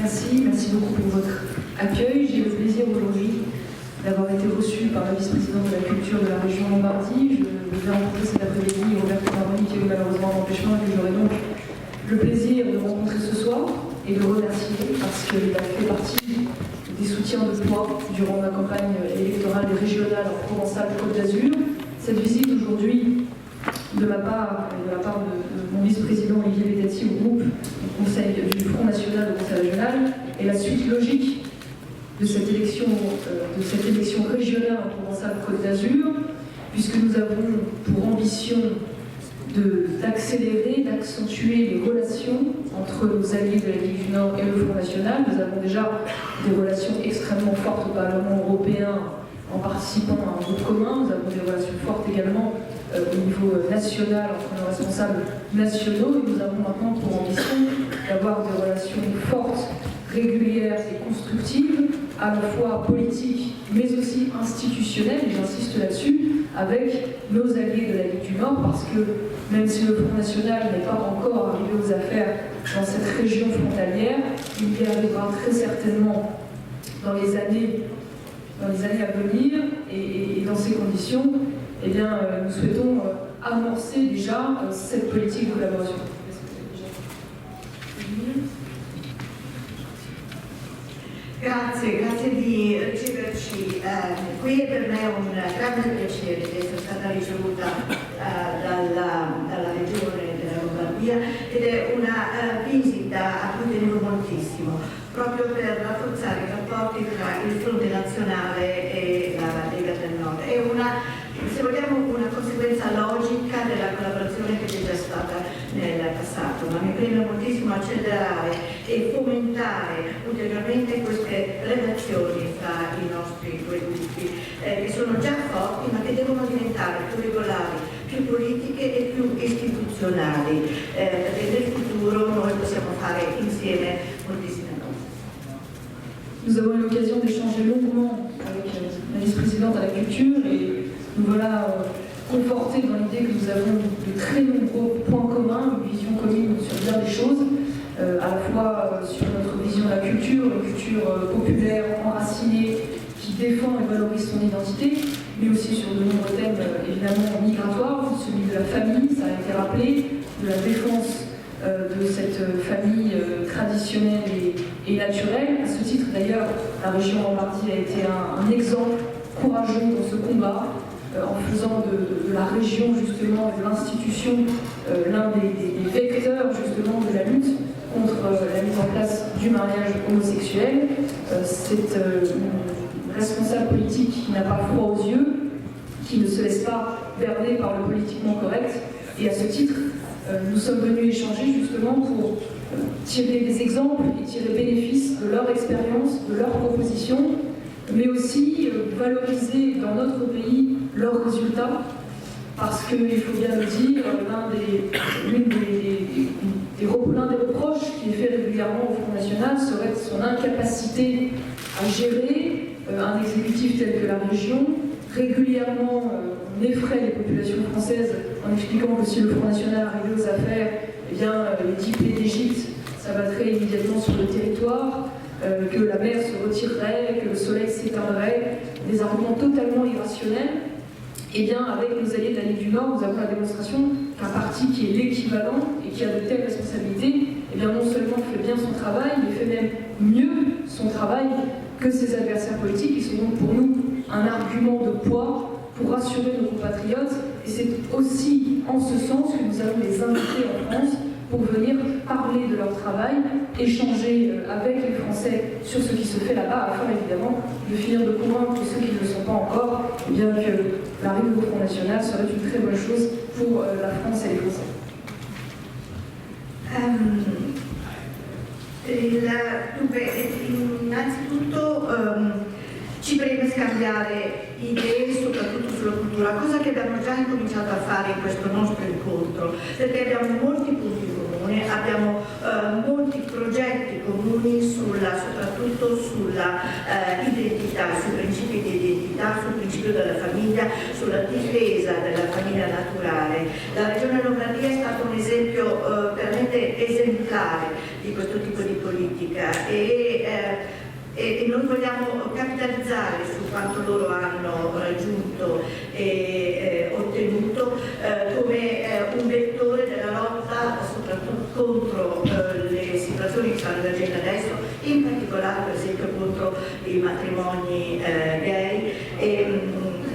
Merci beaucoup pour votre accueil. J'ai le plaisir aujourd'hui d'avoir été reçue par la vice-présidente de la culture de la région Lombardie. Je vais rencontrer cet après-midi Roberto Maroni qui a eu malheureusement un empêchement et que j'aurai donc le plaisir de rencontrer ce soir et de le remercier parce qu'il a fait partie des soutiens de poids durant ma campagne électorale et régionale en Provence-Alpes-Côte d'Azur. Cette visite aujourd'hui, de ma part et de la part de mon vice-président Olivier Betati au groupe du Front National au Conseil régional, est la suite logique de cette élection régionale en Provence-Alpes-Côte d'Azur, puisque nous avons pour ambition d'accélérer, d'accentuer les relations entre nos alliés de la Ligue du Nord et le Front National. Nous avons déjà des relations extrêmement fortes au Parlement européen en participant à un groupe commun. Nous avons des relations fortes également au niveau national entre nos responsables nationaux. Et nous avons maintenant pour ambition d'avoir des relations fortes, régulières et constructives, à la fois politiques mais aussi institutionnelles, et j'insiste là-dessus, avec nos alliés de la Ligue du Nord, parce que même si le Front National n'est pas encore arrivé aux affaires dans cette région frontalière, il y arrivera très certainement dans les années à venir, et dans ces conditions, eh bien, nous souhaitons amorcer déjà cette politique de collaboration. Grazie di riceverci qui. Per me è un grande piacere di essere stata ricevuta dalla regione della Lombardia ed è una visita a cui tenevo moltissimo, proprio per rafforzare i rapporti tra il Fronte Nazionale e la Lega del Nord. È se vogliamo, una conseguenza logica della collaborazione che c'è già stata nel passato, ma mi preme moltissimo accelerare e fomentare ulteriormente queste relazioni tra i nostri due gruppi, che sono già forti ma che devono diventare più regolari, più politiche e più istituzionali, perché nel futuro noi possiamo fare insieme moltissime cose. Nous avons eu l'occasion d'échanger longuement avec la vice-présidente à la culture et nous voilà confortés dans l'idée que nous avons de très nombreux points communs, une vision commune sur bien des choses, à la fois sur notre vision de la culture, une culture populaire, enracinée, qui défend et valorise son identité, mais aussi sur de nombreux thèmes évidemment migratoires, celui de la famille, ça a été rappelé, de la défense de cette famille traditionnelle et naturelle. À ce titre d'ailleurs, la région Lombardie a été un exemple courageux dans ce combat, en faisant de la région justement et de l'institution l'un des vecteurs justement de la lutte contre la mise en place du mariage homosexuel. C'est une responsable politique qui n'a pas froid aux yeux, qui ne se laisse pas berner par le politiquement correct, et à ce titre, nous sommes venus échanger justement pour tirer des exemples et tirer bénéfice de leur expérience, de leurs propositions, mais aussi valoriser dans notre pays leurs résultats, parce qu'il faut bien le dire, l'un des reproches qui est fait régulièrement au Front National serait son incapacité à gérer un exécutif tel que la région. Régulièrement, on effraie les populations françaises en expliquant que si le Front National arrivait aux affaires, eh bien, les 10 plaies d'Égypte s'abattraient immédiatement sur le territoire, que la mer se retirerait, que le soleil s'éteindrait, des arguments totalement irrationnels. Eh bien, avec nos alliés de la Ligue du Nord, nous avons la démonstration qu'un parti qui est l'équivalent et qui a de telles responsabilités, eh bien, non seulement fait bien son travail, mais fait même mieux son travail que ses adversaires politiques, qui sont donc pour nous un argument de poids pour rassurer nos compatriotes. Et c'est aussi en ce sens que nous allons les inviter en France pour venir parler de leur travail, échanger avec les Français sur ce qui se fait là-bas, afin évidemment de finir de convaincre ceux qui ne le sont pas encore, eh bien que l'arrivée au Front National serait une très bonne chose pour la France et les Français. Dunque, innanzitutto ci preme scambiare idee soprattutto sulla cultura, cosa che abbiamo già incominciato a fare in questo nostro incontro, perché abbiamo molti punti comuni, abbiamo molti progetti comuni soprattutto sulla identità, sui principi di identità, sul principio della famiglia, sulla difesa della famiglia naturale. La Regione Lombardia è stato un esempio veramente esemplare di questo tipo di politica e vogliamo capitalizzare su quanto loro hanno raggiunto e ottenuto come un vettore della lotta soprattutto contro le situazioni che stanno emergendo adesso, in particolare per esempio contro i matrimoni gay.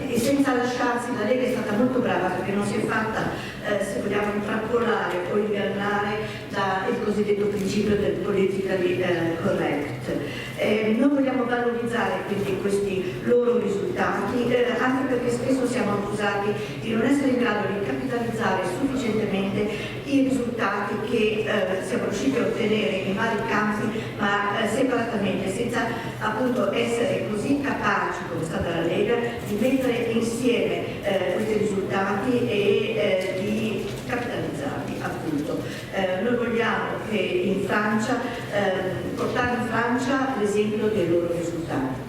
E senza lasciarsi, la Lega è stata molto brava perché non si è fatta, se vogliamo, intrappolare o ingannare dal cosiddetto principio del politically correct. Noi vogliamo valorizzare quindi questi loro risultati, anche perché spesso siamo accusati di non essere in grado di capitalizzare sufficientemente i risultati che siamo riusciti a ottenere in vari campi, ma separatamente, senza appunto essere così capaci, come è stata la Lega, di mettere insieme questi risultati e di capitalizzarli appunto. Noi vogliamo che in Francia, portare in Francia l'esempio dei loro risultati.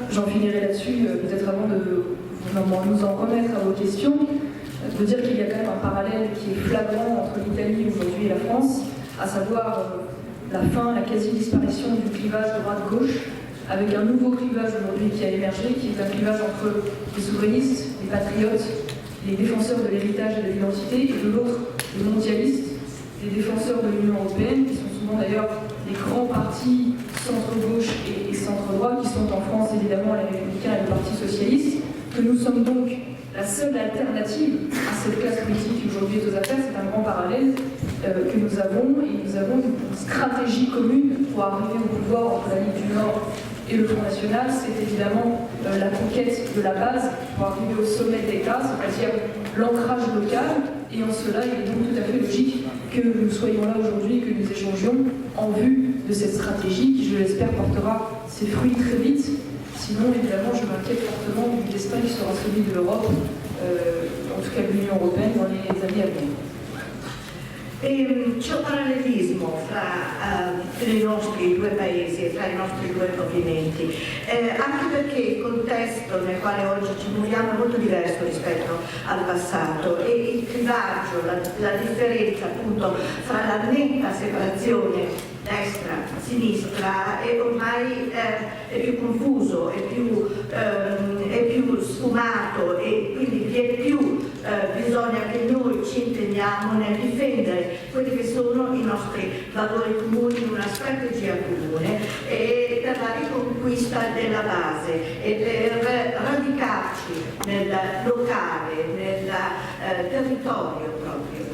J'en finirai là-dessus, peut-être avant de nous en remettre à vos questions, de dire qu'il y a quand même un parallèle qui est flagrant entre l'Italie aujourd'hui et la France, à savoir la fin, la quasi-disparition du clivage droite-gauche, avec un nouveau clivage aujourd'hui qui a émergé, qui est un clivage entre les souverainistes, les patriotes, les défenseurs de l'héritage et de l'identité, et de l'autre, les mondialistes, les défenseurs de l'Union européenne, qui sont souvent d'ailleurs les grands partis centre-gauche et centre-droit, qui sont en France évidemment les Républicains et le Parti socialiste, que nous sommes donc la seule alternative à cette classe politique qui aujourd'hui est aux affaires. C'est un grand parallèle que nous avons, et nous avons une stratégie commune pour arriver au pouvoir entre la Ligue du Nord et le Front National. C'est évidemment la conquête de la base pour arriver au sommet de l'État, c'est-à-dire l'ancrage local, et en cela il est donc tout à fait logique que nous soyons là aujourd'hui et que nous échangions en vue de cette stratégie qui, je l'espère, portera ses fruits très vite. Sinon, évidemment, je m'inquiète fortement du destin qui sera celui de l'Europe, en tout cas de l'Union européenne, dans les années à venir. C'è un parallelismo fra i nostri due paesi e fra i nostri due movimenti, anche perché il contesto nel quale oggi ci muoviamo è molto diverso rispetto al passato, e il clivaggio, la differenza appunto fra la netta separazione destra-sinistra ormai è più confuso, è più sfumato, e quindi vi è più bisogna che noi ci impegniamo nel difendere quelli che sono i nostri valori comuni in una strategia comune, e per la riconquista della base e per radicarci nel locale, nel territorio proprio.